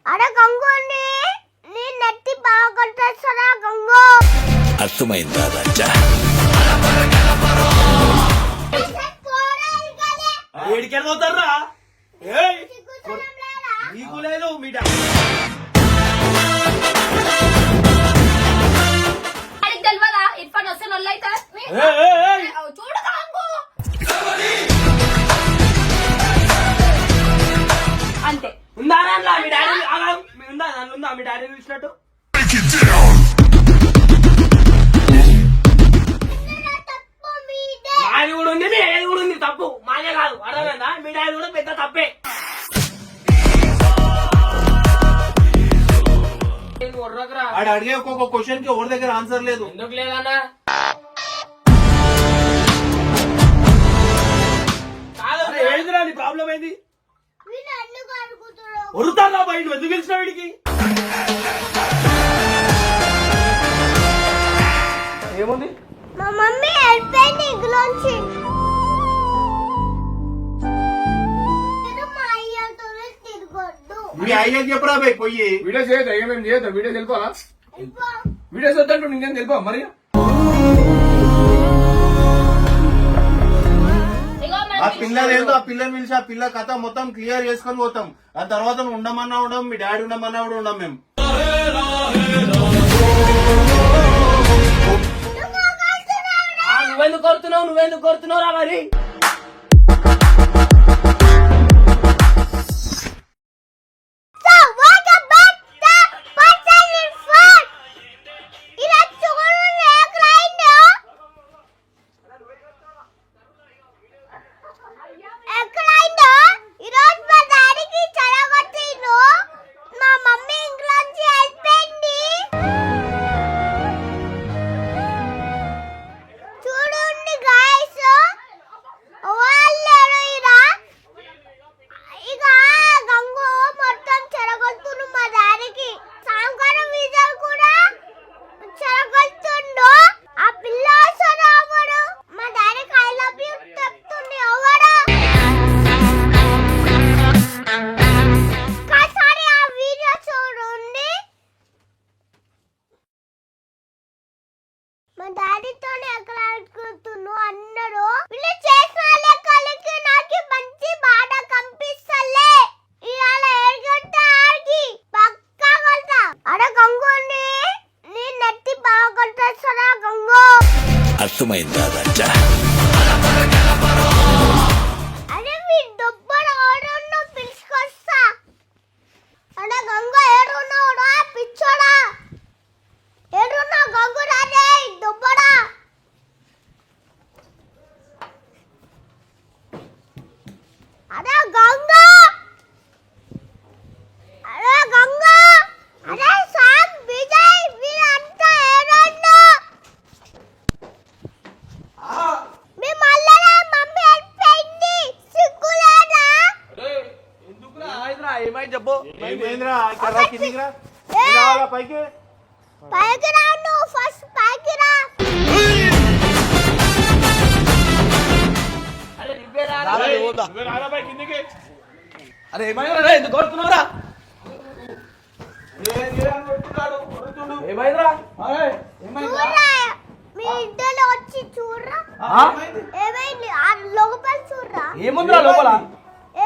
అరే గంగోని నీ నెత్తి బాగా కొట్టేస్తారా గంగో? అర్థమైందా రాజా? ఏడికెళ్ళిపోతారా? నీకు లేదు మీ తెలియదా ఇర్ఫాన్ వస్తే నొల్లైతే చూడు అంతే ఉందా మీ డాడీ ఉందా ఉందా మీ డాడీ చూసినట్టు? మాది కూడా ఉంది, మీ డాడీ కూడా ఉంది. తప్పు మాదే కాదు, అర్థమైందా? మీ డాడీ కూడా పెద్ద తప్పే. ఆడు అడిగే ఒక్కొక్క క్వశ్చన్ కి ఎవరి దగ్గర ఆన్సర్ లేదు. ఎందుకు లేదన్నా? ఏందిరా నీ ప్రాబ్లం ఏంది? వరుతారా బయట ఎందుకు గెలిచిన వీడికి? ఏముంది? మా మమ్మీ వెళ్ళిపోయింది ఇంట్లోంచి. మీ అయ్యకి చెప్పురా పోయి పోయి వీడియోస్ చేయొద్దా? ఏమేమి చేయొద్దా? వీడియోస్ వెళ్ళిపోవాలా? వీడియోస్ వద్దంటూ నేను వెళ్ళిపో మరి. ఆ పిల్లలు ఏందో ఆ పిల్లని పిలిచి ఆ పిల్ల కథ మొత్తం క్లియర్ చేసుకొని పోతాం. ఆ తర్వాత నువ్వు ఉండమన్నా ఉండం, మీ డాడీ ఉండమన్నా కూడా ఉండం మేము. నువ్వెందుకు కొడుతున్నావు రా మరి? మా డాడీతోనే ఎక్కడ ఆడుకుంటున్నావు అన్నాడు. వీళ్ళు చేసిన లెక్కలకి నాకు మంచి బాధ కనిపిస్తలే. ఇవాళ ఏడుగంట ఆడికి పక్కా కొడతా. అరే గంగోని నీ నెత్తి బాగా కొట్టేస్తారా గంగో? అర్థమైందా రాజా? అరే మీ డబ్బులు ఆడన్నా పిలుచుకొస్తా. అరే గంగో ఏడున్నావురా పిచ్చోడా? ఏడున్నా గంగు రాలే దుబ్బడా? అరే గంగ, అరే గంగ, అరే సామ్ విజయ్ వీరంతా ఏడున్నా? మీ మల్లరా మమ్మీ వెళ్ళిపోయింది సిగ్గులేదా? ఏమైంది చెప్పు. ఏమైందిరా? కిందికి రా. రావాలా పైకి? పైకి రా, నువ్వు ఫస్ట్ పైకి రా. అరే ఏమైనా ఎందుకు కొడుతున్నావురా? ఏమైందిరా? చూడరా మీ ఇద్దరు వచ్చి చూడరా. ఏమైంది ఆ లోపల చూడరా? ఏముందిరా లోపల?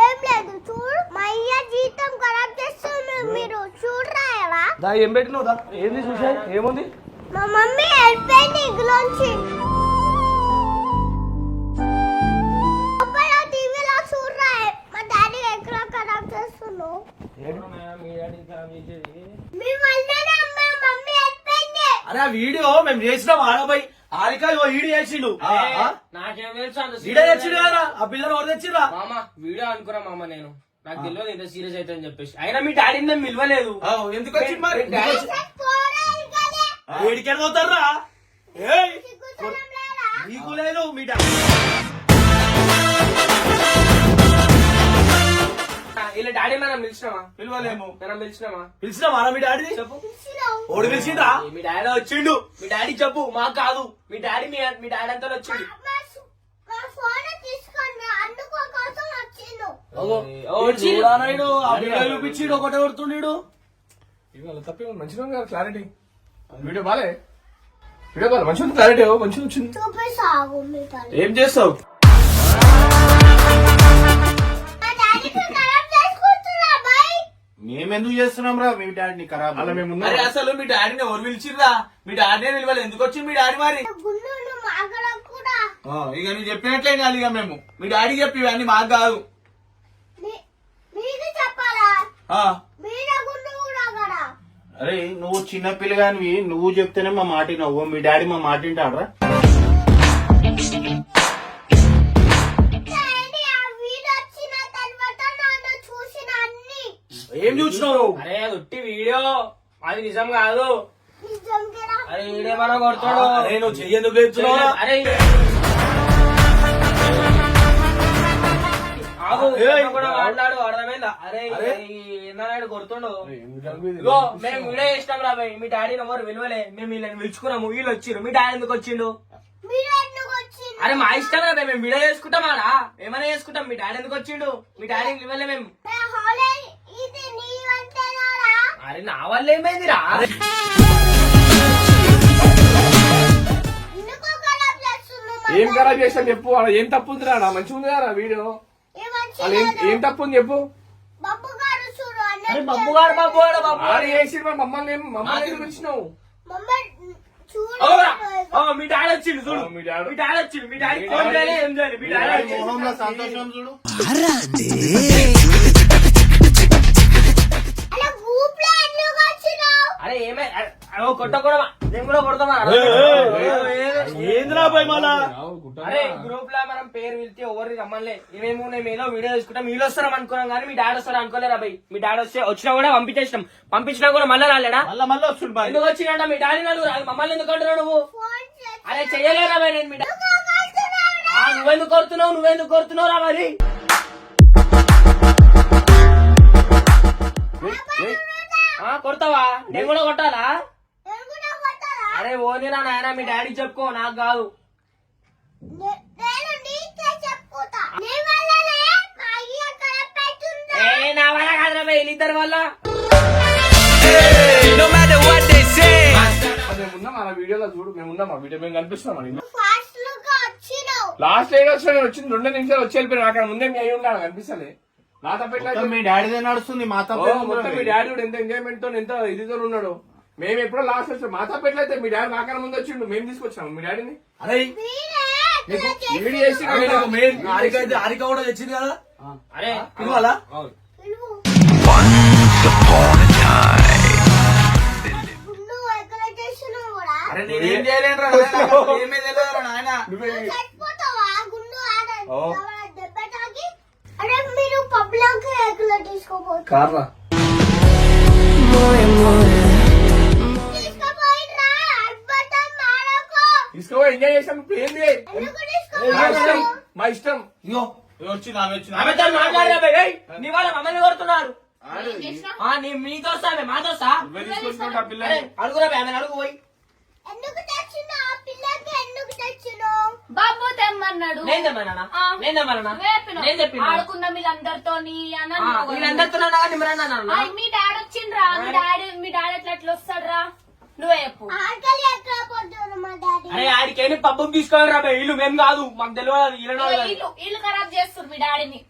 ఏం లేదు చూడు. మా అయ్య జీతం ఖరాబ్ చేస్తున్నారు, మీరు చూడరా ఎలా? దా ఏం పెట్టినవుదా? ఏంది చూసా? ఏముంది? మా మమ్మీ వెళ్ళిపోయింది ఇంట్లోంచి. లోపల టీవీలో చూడరా మా డాడీ ఎక్కడ ఖరాబ్ చేస్తున్నావు? మీ వల్లనే మా మమ్మీ వెళ్ళిపోయింది. అరే ఆ వీడియో మేము చేసినాం ఆడబోయి ఆరిక వీడియో చేసిండు. నాకేం తెలుసు వీడియో తెచ్చిండు కదా ఆ పిల్లలు ఎవరు తెచ్చిరా? మామ వీడియో అనుకున్నా మామ, నేను నాకు తెలియదు ఇంత సీరియస్ అయితే అని చెప్పేసి. అయినా మీ డాడీని మేము పిలవలేదు. ఎందుకు వచ్చింది మరి? పోరా ఏడికెళ్ళిపోతారా? నీకు లేదు మీ డాడీ. ఇలా డాడీ మనం పిలిచినామా? పిలవలేము. మనం పిలిచినామా? పిలిచినావా మీ డాడీ? చెప్పు. ఓడి పిలిచిండ్రా? మీ డాడీ వచ్చిండు. మీ డాడీ చెప్పు, మాకు కాదు. మీ డాడీ మీ డాడీ అంతా వచ్చిండు. మా ఫోన్ తీసుకొని అందుకోసం వచ్చిండు. చేస్తున్నాడు చూపించిడు ఒకటే కొడుతుండీడు ఇవాళ తప్పే మంచిగా కదా క్లారిటీ వీడియో బాలే వీడియో బాలే మంచిగా క్లారిటీ మంచిగా వచ్చింది చూపిస్తావు మీ పని ఏం చేస్తావు మా డాడీకి ఖరాబ్ చేసుకుంటున్నా బాయ్ మేమెందుకు చేస్తున్నాం రా మీ డాడీని ఖరాబ్ అలా మేము అరే అసలు మీ డాడీని ఎవరు పిలిచిర్రా మీ డాడీని పిలవాలి ఎందుకు వచ్చింది మీ డాడీ మరి గుండు మాగడ కూడా ఇక నువ్వు చెప్పినట్లే కాదు ఇక మేము మీ డాడీకి చెప్పి ఇవన్నీ మాకు కాదు మీకు చెప్పాలా ఆ, మీర గుండు కూడా కదా అరే నువ్వు చిన్న పిల్లగానివి నువ్వు చెప్తేనే మా మాట వినవు మీ డాడీ మా మాట వింటాడరా డాడీ ఆ వీడియో వచ్చిన తర్వాత నన్ను చూసిన అన్ని ఏం చూసినావు అరే అది ఒట్టి వీడియో అది నిజం కాదు నిజం కదా అరే వీడేమన్నా కొడతాడు అరే నువ్వు చెయ్యేందుకు లేపుతున్నావు అరే ఆగు, ఏయ్. కూడా మాట్లాడు అర్థమైందా అరే అరే. ఏందన్నాడు కొడుతుండు ఇగో మేము వీడియో చేసినాం రా భయ్. మీ డాడీని ఎవరు విలువలే మేము వీళ్ళని పిలుచుకున్నాము వీళ్ళు వచ్చిర్రు మీ డాడీ ఎందుకు వచ్చిండు మీరు ఎందుకు వచ్చింది అరే మా ఇష్టం రా భయ్. మేము వీడియో చేసుకుంటాం ఆడా ఏమైనా చేసుకుంటాం మీ డాడీ ఎందుకు వచ్చిండు మీ డాడీని విలువలే మేము హాలే ఇది నీ వంటేనారా అరే నా వల్ల ఏమైందిరా ఎందుకు ఖరాబ్ చేస్తున్నావు ఏం ఖరాబ్ చేస్తాను చెప్పు అలా ఏం తప్పు ఉంది రా మంచిగా ఉంది కదా వీడియో అలా ఏం తప్పు ఉంది చెప్పు బాబు గారు చూడు అరే బబ్బుగాడు బబ్బుగాడు బబ్బు ఆడు చేసి మమ్మల్ని ఎందుకు పిలిచినావు మమ్మీ చూడు అవురా? మీ డాడీ వచ్చిండు చూడు మీ డాడీ. మీ డాడీ వచ్చిండు మీ డాడీ ఫోన్ చేయాలి ఏం చేయాలి మీ డాడీ వచ్చిండు. మొహంలో సంతోషం చూడు అలా గ్రూప్ లో ఎందుకు వచ్చినావు అరే ఏమై కొట్ట కూడా నేను కూడా కొడతామా ఏంద్రా పోయి మళ్ళా అరే గ్రూప్ లో మనం పేరు పిలిస్తే ఎవరిని రమ్మలే మేము ఏదో వీడియో తీసుకుంటాం వీళ్ళు వస్తాం అనుకున్నాం కానీ మీ డాడీ వస్తారు అనుకోలేరా భయ్ మీ డాడీ వస్తే వచ్చినా కూడా పంపించేసినాం పంపించినా కూడా మళ్ళీ రాలేడా మళ్ళా వస్తుంది బాయ్ ఎందుకు వచ్చిండ మీ డాడీ నడుగు మమ్మల్ని ఎందుకు అంటున్నావు నువ్వు ఫోన్ చేసి అరే చెయ్యలేరా భయ్ నేను మీ నువ్వెందుకు కొడుతున్నావు రా మరి కొడతావా నేను కూడా కొట్టాలా ఎందుకు కొట్టాలా అరే ఓని నా నాయన మీ డాడీ చెప్పుకో నాకు కాదు నేను నీకే చెప్పుతా నీ వల్లనే మా అయ్య ఖరాబ్ పెడుతుందా ఏ నా వల్ల కాదురా భయ్ వీళ్ళిద్దరి వల్ల మేము ఉన్నాం అలా వీడియోలో చూడు మేము ఉన్నాం ఆ వీడియో మేము కనిపిస్తున్నాం ఫాస్ట్ గా వచ్చినావు లాస్ట్ ఏదో వచ్చింది 2 నిమిషాలు వచ్చి వెళ్ళిపోయినా అక్కడ ముందే మీ అయ్యి ఉండాలి కనిపిస్తలే నా తప్పట్లేదు మొత్తం మీ డాడీదే నడుస్తుంది మా తప్ప మొత్తం మీ డాడీ కూడా ఎంత ఎంజాయ్మెంట్ తో ఎంత ఇదితో ఉన్నాడు మేము ఎప్పుడో లాస్ట్ వచ్చాం మా తప్పట్లయితే మీ డాడీ నాకన్నా ముందు వచ్చిండు మేము తీసుకొచ్చాము మీ డాడీని అరే నీకు వీడియో చేసి మెయిన్ హారిక కూడా తెచ్చింది కదా అరే పిలవాలా పిలువు గుండు ఎక్కడ చేసినావు కూడా అరే నేనేం చేయలేనురా ఏమీ తెలియదురా నాయన చచ్చిపోతావా గుండు దెబ్బ తాకి అరే మీరు పబ్లిక్ ఎక్కడ తీసుకోపోతారు కార్లా తీసుకుపోయినా అడ్బటన్ మారకు తీసుకో ఎంజాయ్ చేసాం ఇప్పుడు ఏంది ఎందుకు మా ఇష్టం తీసుకోపోతారు మా ఇష్టం ఇగో వచ్చింది ఆమె వచ్చింది ఆమెతో మాట్లాడరా భయ్ ఏయ్, నీ వాళ్ళ మమ్మల్ని కొడుతున్నారు మీతో వస్తా మాతో వస్తా తీసుకొచ్చుకుంటా అరే పిల్లలు అడుగురా భయ్ ఆమెను అడుగు పోయి ఎందుకు తెచ్చినావు ఆ పిల్లకి ఎందుకు తెచ్చినావు బాబు తెమ్మన్నాడు నేను తెమ్మన్నా ఆ. నేను తెమ్మన్నా వేపిన. నేను చెప్పిన ఆడుకుందాం వీళ్ళందరితో వీళ్ళందరితో నిమ్మరన్నా మీ డాడీ వచ్చిండ్రా మీ డాడీ ఎట్లా వస్తాడురా నువ్వే చెప్పు ఆకలి ఎక్కడ పోతున్నారు మా డాడీ అరే ఆడికేమి పబ్బుకి తీసుకోవాలరా భయ్ ఇల్లు మేము కాదు మాకు తెలియదు వీళ్ళ ఇల్లు ఖరాబ్ చేస్తారు మీ డాడీని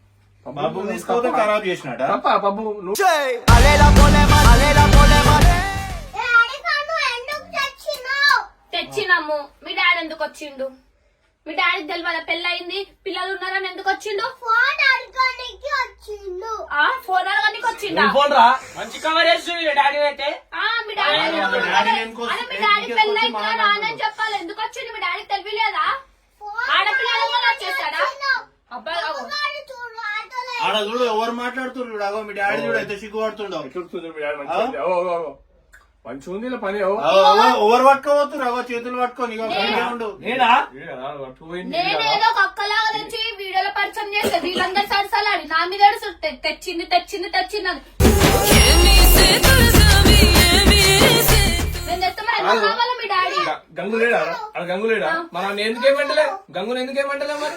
బాబు తీసుకోతే ఖరాబ్ చేసినాడా తప్ప పబ్బు నువ్వు ఏ అడిగాను ఎందుకు తెచ్చినావు తెచ్చినాము మీ డాడీ ఎందుకు వచ్చిండు మీ డాడీ తెలియదా పెళ్ళయింది పిల్లలు ఉన్నారని ఎందుకు వచ్చిండు ఫోన్ అడగడానికి వచ్చిండు ఫోన్ అడగడానికి వచ్చిండా ఫోన్ రా మంచి కవర్ చేస్తుంది డాడీ అయితే మీ డాడీ మీ డాడీని ఎందుకు అరే మీ డాడీ పెళ్ళైందా రానని చెప్పాలి ఎందుకు వచ్చిండు మీ డాడీ తెలియలేదా ఆడపిల్లలు కూడా వచ్చేసాడా అబ్బాయి అగో. గాడి చూడు ఆటోలో ఆడ చూడు ఎవరు మాట్లాడుతున్నారు అగో మీ డాడీ చూడు అయితే సిగ్గుపడుతుండవు ఎట్లుంటుంది మీ డాడీ మంచిగా మంచిగా ఉంది ఇలా పని ఎవరు పట్టుకోబోతున్నారు అగో చేతులు పట్టుకొని ఇగో బయటే ఉండు నేనా నేనేదో ఒక అక్కలాగా తెచ్చి వీడియోలో పరిచయం చేస్తే వీళ్ళందరూ సరసలాడి నా మీద ఏడుస్తారు. తెచ్చింది అని నేను తెస్తామని ఎందుకు కావాలా మీ డాడీ గంగు లేడా అక్కడ గంగు లేడా మనం ఎందుకేమంటలే గంగుని ఎందుకేమంటలే మరి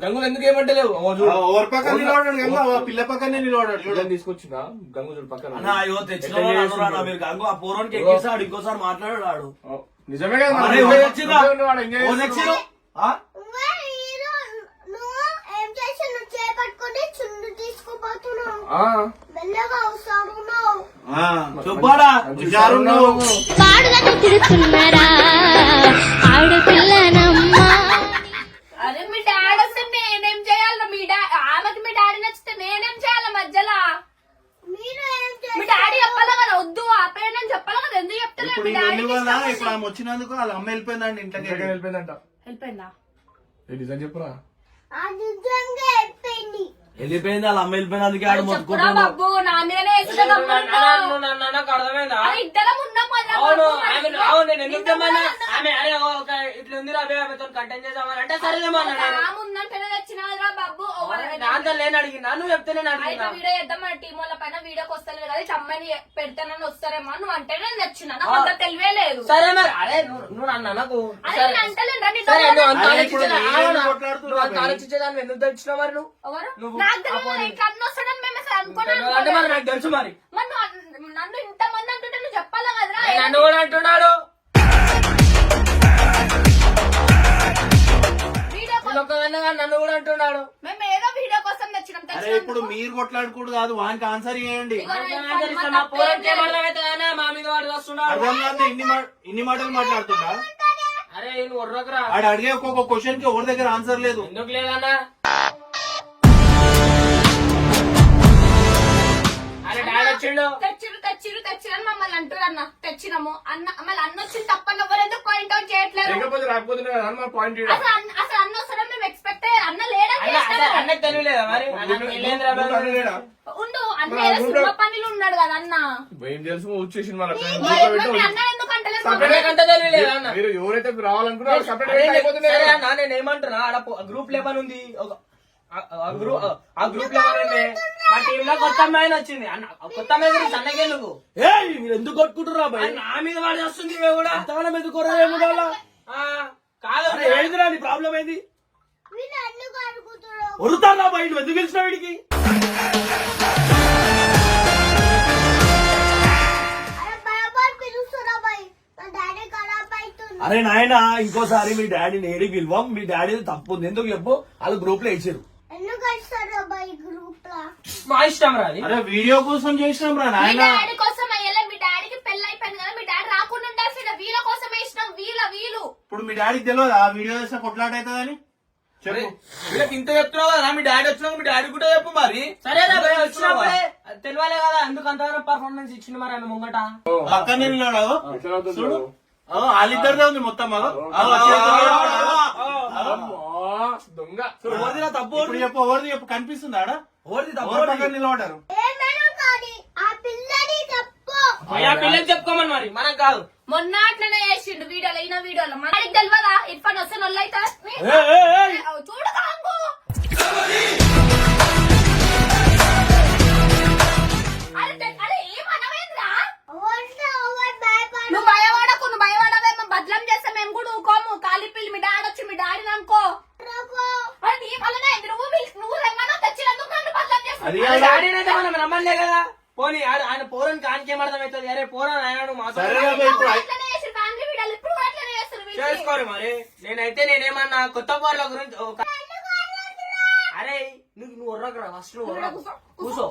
గంగులు ఎందుకు ఏమంటలేవు ఓవర్ పక్కన నిలబడాడు గంగు, ఆ పిల్ల పక్కనే నిలబడాడు చూడండి. చూడండి తీసుకొచ్చిన గంగు చూడు పక్కన అన్న అయ్యో తెచ్చిన వాళ్ళు అనురా మీరు గంగు ఆ పోరానికి ఎక్కిస్తాడు ఇంకోసారి మాట్లాడాడు ఆడు ఓ, నిజమే కదా అరే, మరి. ఎవరు తెచ్చిర్రా? వాడు ఎంజాయ్ ఓ నెక్స్ట్ ఆ? నువ్వు ఏం చేసి నువ్వు చేపట్టుకొని చుండు తీసుకుపోతున్నావు ఆ, మెల్లగా అవసరం నువ్వు ఆ, చెప్పాడా హుషారు నువ్వు. పాడులను తిడుతున్నారా ఆడపిల్లనమ్మా అరే మీ డాడీ వస్తే నేనేం చేయాలి? ఆమెకి మీ డాడీ నచ్చితే నేనేం చేయాలి మధ్యలో? మీరు ఏం మీ డాడీ చెప్పాలి కదా వద్దు ఆపేయని చెప్పాలి కదా, ఎందుకు చెప్తలేదు ఇప్పుడు మీ ఈ డాడీ? వెళ్ళి వల్ల ఇప్పుడు ఆమె వచ్చినందుకు వాళ్ళ అమ్మ వెళ్ళిపోయిందండి ఇంట్లోకి. ఇంట్లోకి వెళ్ళిపోయిందంట. వెళ్ళిపోయిందా? ఏ డిజైన్ చెప్పురా. ఆ నిజంగా అయిపోయింది వెళ్ళిపోయింది వాళ్ళ అమ్మ వెళ్ళిపోయింది అందుకే ఆడు చెప్పురా మొత్తుకుంటాడు బాబు, నా మీదనే వేసిన నాకు అర్థమైందా ఇద్దరం ఉన్నాం కదా అవును బాబు, ఆమె అవును నేను ఎందుకు తెమ్మన్నా ఆమె అరే ఒక ఇట్లా ఉంది రాబే ఆమెతో కంటెంట్ చేద్దామని అంటే సరేలేమన్నా ఆమె ఉందంటేనే తెచ్చినారా బాబు. దాంతో నేను అడిగినా నువ్వు చెప్తే నేను అయితే అడిగినా వీడియో చేద్దాం మన టీం వాళ్ళ పైన వీడియోకి వస్తారు కదా, ఇట్లా అమ్మాయిని పెడతానని వస్తారేమో నువ్వు అంటే నేను నచ్చిన, నాకు అంత తెలివే లేదు. సరే మరి అరే నువ్వు అన్నా నాకు అరే సరే నేను అంటలేనురా, నీ సరే నువ్వు అంత అరే ఇప్పుడు ఆలోచించేదా? మీరేం అవునా? కొట్లాడుతున్నారు నువ్వు అంత మరి? ఆలోచించేదాన్ని ఎందుకు తెచ్చినావు మరి నువ్వు ఎవరు? నువ్వు నాకు తెలియదు ఇట్లా అన్న వస్తాడని మేము అసలు అనుకోలేదు. అంటే మరి నాకు తెలుసు మరి మరి నన్ను ఇంతమంది అంటుంటే నువ్వు చెప్పాలా కదరా? నన్ను కూడా అంటున్నాడు వీడియో నేను ఒక్కదాన్నే నన్ను కూడా అంటున్నాడు మేము ఏదో వీడియో కోసం తెచ్చినాం. అరే ఇప్పుడు మీరు కొట్లాడుకోడు కాదు, వానికి ఆన్సర్ చేయండి. నా పోరాటం ఏమర్థమైతే మా మీద వాడు వస్తున్నాడు అర్థం కాదు, ఇన్ని మాటలు మాట్లాడుతుందా? అరే నువ్వు ఒర్రకురా ఆడు అడిగే ఒక్కొక్క క్వశ్చన్ కి ఎవరి దగ్గర ఆన్సర్ లేదు. ఎందుకు లేదన్నా అరే డాడీ వచ్చిండు తెచ్చిరని మమ్మల్ని అంటారు అన్న. తెచ్చినాము అన్న మళ్ళీ అన్న వచ్చింది తప్పని ఎవరు ఎందుకు పాయింట్ అవుట్ చేయట్లేదు? లేకపోతే రాకపోతే మన పాయింట్ అసలు అన్న వస్తాడని మేము ఎక్స్పెక్ట్ అన్న లేడని అన్న చేసినాము. అన్నకు తెలియలేదా మరి ఉండు అన్న ఏదో సినిమా పనిలో ఉన్నాడు కదా అన్న. ఏం తెలుసు వచ్చేసింది మన మరి మీ అన్న ఎందుకు అంటలేదు? అన్నకంటే తెలియలేదా అన్న మీరు ఎవరైతే రావాలనుకున్నారో సపరేట్ సరే అయిపోతున్నారు. అన్న నేను ఏమంటున్నా ఆడ గ్రూప్ లెవెన్ ఉంది ఆ గ్రూప్ లెవెన్ ఉంది మా టీమ్ లో కొత్త అమ్మాయి వచ్చింది అన్న కొత్త అమ్మాయి గురించి అన్నకే నువ్వు ఏ మీరు ఎందుకు కొట్టుకుంటురా బాయ్ నా మీద వాడు వస్తుంది ఇవి కూడా ఎంతగానో ఎందుకోరా ఏమో ఆ, కాదు ఏందిరా నీ ప్రాబ్లం ఏంది? వీళ్ళు ఎందుకు అడుగుతున్నావు వరుతారా బాయ్ నువ్వు ఎందుకు గెలిచిన వీడికి? అరే బరాబర్ పిలుస్తురా బాయ్ నా డాడీ ఖరాబ్ అవుతుంది అరే నాయనా ఇంకోసారి మీ డాడీని ఏడికి పిలవం, మీ డాడీ తప్పు ఉంది ఎందుకు చెప్పు, వాళ్ళు గ్రూప్ లో వేసారు. ఎందుకు వస్తారా బాయ్ గ్రూప్ లా మా ఇష్టం రాది అరే వీడియో కోసం చేసినాం రా మీ నాయన. డాడీ కోసం అయ్యలే, మీ డాడీకి పెళ్లి అయిపోయింది కదా, మీ డాడీ రాకుండా ఉండాల్సిన వీళ్ళ కోసం వేసినాం. వీళ్ళు ఇప్పుడు మీ డాడీకి తెలియదు ఆ వీడియో చేస్తే కొట్లాట అవుతుందని చెప్పు. వీళ్ళకి ఇంత చెప్తున్నావు కదా మీ డాడీ వచ్చినాక మీ డాడీ కూడా చెప్పు మరి. సరేనా భయ్ వచ్చినప్పుడే తెలియాలి కదా ఎందుకు అంతగానో పర్ఫార్మెన్స్ ఇచ్చింది మరి ఆమె ముంగట పక్కనే నిలబడావు ఎట్లా అవుతుంది చూడు. బాబు? వాళ్ళిద్దరిదే ఉంది మొత్తం అమ్మా, దొంగ ఎవరిదిరా తప్పు? ఇప్పుడు చెప్పు ఎవరిది చెప్పు, కనిపిస్తుంది ఆడ ఎవరిది తప్పు? ఎవరి పక్కన నిలబడ్డారు? ఏమైనా కానీ ఆ పిల్లని తప్పు ఆ పిల్లలు చెప్పుకోమని మరి మనకు కాదు మొన్న అట్లనే చేసిండు వీడియోలో. ఈయన వీడియోలో మనకి తెలియదా ఇర్ఫాన్ వస్తే నొల్లైతే చూడు కాంగు. అరే ఏమనవేంద్రా? ఓడితే ఓవర్ భయపడు నువ్వు భయపడవే, మేము బదలం చేస్తే మేము కూడా ఊకోము. కాలి పిల్లి మీ డాడీ వచ్చి మీ డాడీని అనుకో. అరే నీ వల్లనే అయింది. నువ్వు రమ్మన్నా తెచ్చినందుకు నన్ను బదలం చేస్తావు. అది ఆయన డాడీ అయితే మనం రమ్మలే కదా పోనీ ఆయన పోరని కానికేం అర్థమవుతుంది అరే పోరాని ఆయన నువ్వు సరే మాత్రం రా ఇప్పుడు అట్లనే చేసి ఫ్యామిలీ వీడియోలు ఇప్పుడు కూడా అట్లనే చేస్తారు వీళ్ళు. చేసుకోరు మరి నేనేమన్నా కొత్త పోర్ల గురించి అరే నువ్వు ఉర్రకురా ఫస్ట్ నువ్వు ఉర్రకు. కూసో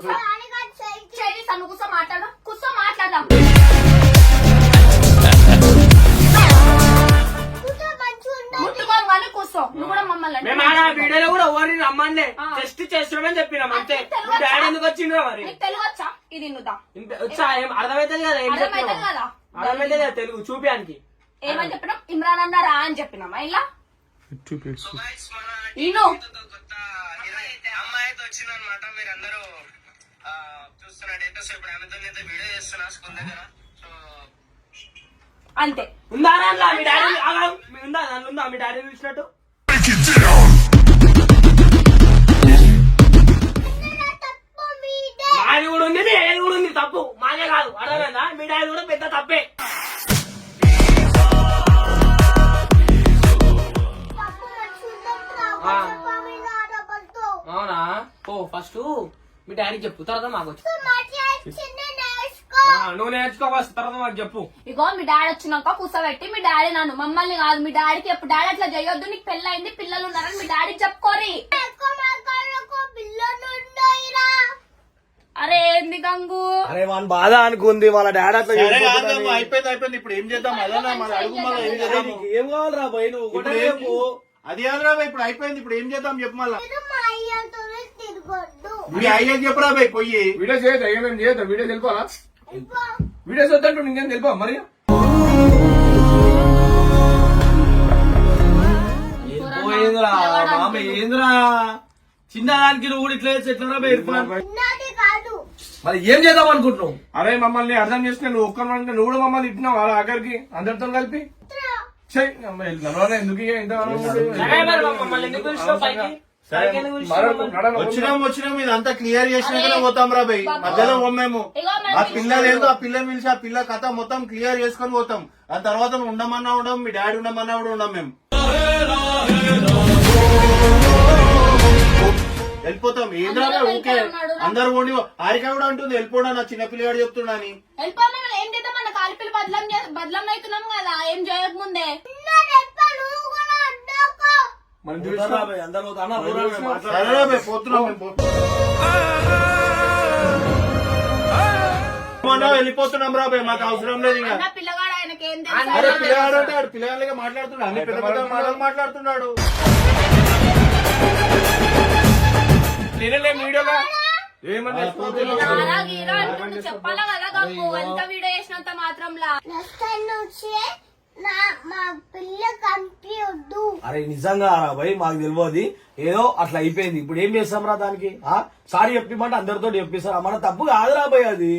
చైనీస్ అను కూర్చో మాట్లాడు, కూర్చో మాట్లాడదాం. ముట్టుకోను కానీ కూర్చో. నువ్వు కూడా మమ్మల్ని మేము ఆడ వీడియోలో కూడా ఎవరిని రమ్మండే టెస్ట్ చేస్తున్నామని చెప్పినాం అంతే మీ డాడీ ఎందుకు వచ్చిండ్రా మరి నీకు తెలుగు వచ్చా? ఇది నువ్వుదా వచ్చా ఏం అర్థమైతుంది కదా ఏం అర్థమైతుంది చెప్పినావు కదా? అర్థమైతే కదా తెలుగు చూపియానికి ఏమని చెప్పినాం? ఇమ్రాన్ అన్న రా అని చెప్పినామా ఇలా ఈను అమ్మాయి అయితే వచ్చిందనమాట మీరందరూ చూస్తున్నట్టయితే సో ఇప్పుడు ఆమెతో వీడియో చేస్తున్నా స్కూల్ దగ్గర సో అంతే. ఉందా అందులో మీ డాడీ ఉందా దాంట్లో ఉందా మీ డాడీ చూసినట్టు మాది కూడా ఉంది మీ డాడీ కూడా ఉంది తప్పు మాదే కాదు అర్థమైందా మీ డాడీ కూడా పెద్ద తప్పే తప్పు మంచిగా ఫస్ట్ మీ డాడీకి చెప్పు, తర్వాత మాకు వచ్చి మాట్లాడుతుంది నేర్చుకో. నువ్వు నేర్చుకో ఫస్ట్, తర్వాత మాకు చెప్పు. ఇగో మీ డాడీ వచ్చినాక కూర్చోబెట్టి మీ డాడీ నన్ను మమ్మల్ని కాదు మీ డాడీకి చెప్పు, డాడీ అట్లా చేయొద్దు, నీకు పెళ్ళయింది పిల్లలు ఉన్నారని మీ డాడీకి చెప్పుకోరి. ఎక్కువ మాట్లాడకు, పిల్లలు ఉండయిరా. అరే ఏంది గంగు, అరే వాని బాధ అనుకుంది వాళ్ళ డాడీ అట్లా సరే చేసిపోతుందని. కాదమ్మా, అయిపోయింది ఇప్పుడు ఏం చేద్దాం అదన్నా మన అడుగు మళ్ళీ ఏం చేద్దాము నీకు ఏం కావాలరా భయ్, నువ్వు ఒకటే ఇప్పుడు ఏం- చెప్పు. అది కాదురా బాయ్, ఇప్పుడు అయిపోయింది ఇప్పుడు ఏం చేద్దాం చెప్పు మళ్ళా మీరు మా అయ్యతో తిరగొద్దు. మీ అయ్యకి చెప్పురా బాయ్ పోయి వీడియో చేయొద్దా? ఏమేమి చేయొద్దా? వీడియో తెలిపాలా? వీడియోస్ వద్దంటూ ఇంకేం తెలిపా మరి? ఏంద్రా మామ, ఏంద్రా చిన్నదానికి నువ్వు కూడా ఇట్లా చేస్తే ఎట్లా భయ్ ఇర్ఫాన్? చిన్నది కాదు. మరి ఏం చేద్దాం అనుకుంటున్నావు? అరే మమ్మల్ని అర్థం చేసుకుని నువ్వు ఒక్కరు నువ్వు కూడా మమ్మల్ని ఇచ్చినావు వాళ్ళ ఆఖరికి అందరితో కలిపి. చెయ్యి అమ్మ, నడవరా, ఎందుకు ఇక ఇంత సరే మరి మమ్మల్ని ఎందుకు పిలిచినావు పైకి? పైకి ఎందుకు పిలిచినావు మమ్మల్ని? వచ్చినాం ఇదంతా క్లియర్ చేసినాకనే పోతాం రా బాయ్, మధ్యలో మేము ఇగో ఆ పిల్లలు ఏందో ఆ పిల్లని పిలిచి ఆ పిల్ల కథ మొత్తం క్లియర్ చేసుకొని పోతాం. ఆ తర్వాత ఉండమన్నా ఉండం, మీ డాడీ ఉండమన్నా కూడా ఉండం, మేము వెళ్ళిపోతాం. ఏంద్రా బాయ్, ఊకే అందరు ఉండి హారిక కూడా అంటుంది వెళ్ళిపోడా, నా చిన్న పిల్లగాడు చెప్తున్నా అని. వెళ్ళిపోయినా ఏం చేద్దాం, మన కాలిపిల్లి బదలం అవుతున్నాం కదా, ఏం చేయకముందే. నువ్వు కూడా అడ్డాకో. మనం పోతారా భయ్, అందరూ పోతా. అన్న, పోరా భయ్, మాట్లాడు. సరేరా బాయ్, పోతున్నాం మేము వెళ్ళిపోతున్నాం రా బాయ్, మాకు అవసరం లేదు ఇంకా. అన్న పిల్లగాడు ఆయనకి ఏం అరే తెలుసు, పిల్లగాడు అంటే ఆడు పిల్లగాళ్ళగా మాట్లాడుతున్నాడు, అన్ని పెద్ద పెద్ద మాటలు మాట్లాడుతున్నాడు. నేనే వీడియోగా ఏమన్నా నారా గీరా అంటుండు, చెప్పాలా కదా గంగు, ఎంత వీడియో చేసినంత మాత్రంలా. నెక్స్ట్ టైం నుంచి మా పిల్ల కంపియొద్దు. అరే నిజంగా రా భయ్, మాకు తెలియదు, ఏదో అట్లా అయిపోయింది. ఇప్పుడు ఏం చేస్తాం రా దానికి? సారీ చెప్పిమంటే అందరితో చెప్పిస్తారా? మన తప్పు కాదురా భయ్, అది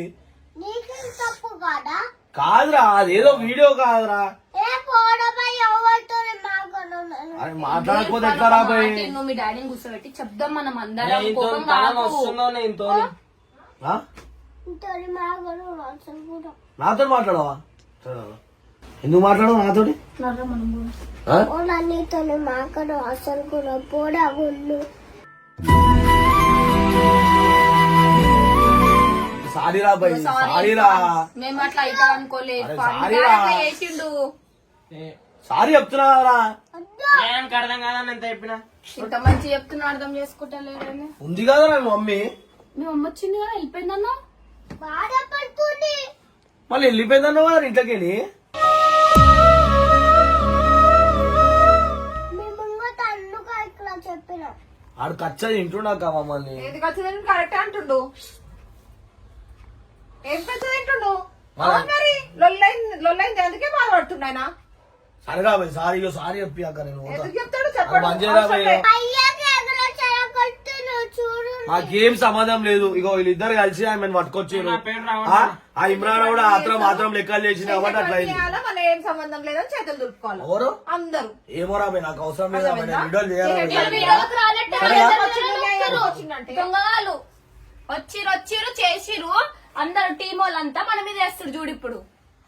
నీకేం తప్పు కాదా? కాదురా, అదేదో వీడియో కాదురా. ఏ పోవడమై ఎవరితో మాట్లాడను. అరే మాట్లాడకపోతే ఎట్లా రా భయ్? నువ్వు మీ డాడీని కూర్చోబెట్టి చెప్దాం మనం అందరం, నేను కోపం తనం కాకు. వస్తుందో నేను ఆ? ఇంతని మాట్లాడు అసలు కూడా. నాతో మాట్లాడవా? సరే రా. ఎందుకు మాట్లాడవు నాతోటి? ఆ? నీతో మాట్లాడు అసలు కూడా పోడా గుళ్ళు. సారీ రా భయ్, సారీ రా. మేము అట్లా అవుతాం అనుకోలేదు, అరే, పాపం సారీ డాడీ రా. అట్లా చేసిండు. సారీ చెప్తున్నా రా. ఏం అర్థం కాదని ఎంత చెప్పినా. ఇంత మంచి చెప్తున్నా అర్థం చేసుకుంటలేరని. ఉంది కదా నా మమ్మీ, మీ అమ్మ వచ్చింది కదా వెళ్ళిపోయిందన్నా. బాధపడుతుంది. మళ్ళీ వెళ్ళిపోయిందన్నావు కదా ఇంట్లోకి వెళ్ళి. మేము ముంగట అన్నుగా ఇక్కడ చెప్పిన. ఆడు కచ్చా తింటున్నాక మమ్మల్ని. ఎందుకు వచ్చిందని కరెక్ట్ అంటుండు. ఏం పెద్ద తింటుండు మరి లొల్లైంది అందుకే బాధపడుతున్నాయన. సరే రా భయ్, సారీ సారీ చెప్పి అక్క నేను పోతా. ఎందుకు చెప్తాడు అది చెప్పండి. మంచిగా రా భయ్. అయ్యాకి ఎక్కడ చెరగొట్టును చూడు. మాకేం సంబంధం లేదు. ఇగో వీళ్ళిద్దరు కలిసి ఆమెను పట్టుకొచ్చారు. నా పేరు రావణ. ఆ ఇమ్రాన్ కూడా మాత్రం లెక్కలు చేసింది కాబట్టి అట్లా అయింది. మన ఏం సంబంధం లేదని చేతులు దులుపుకోవాలి ఎవరు అందరూ. ఏమో రా భయ్, నాకు అవసరం లేదు. వీడియోలు దొంగలు వచ్చిర్రు చేసిరు, అందరు టీం వాళ్ళంతా మన మీద వేస్తారు చూడు ఇప్పుడు.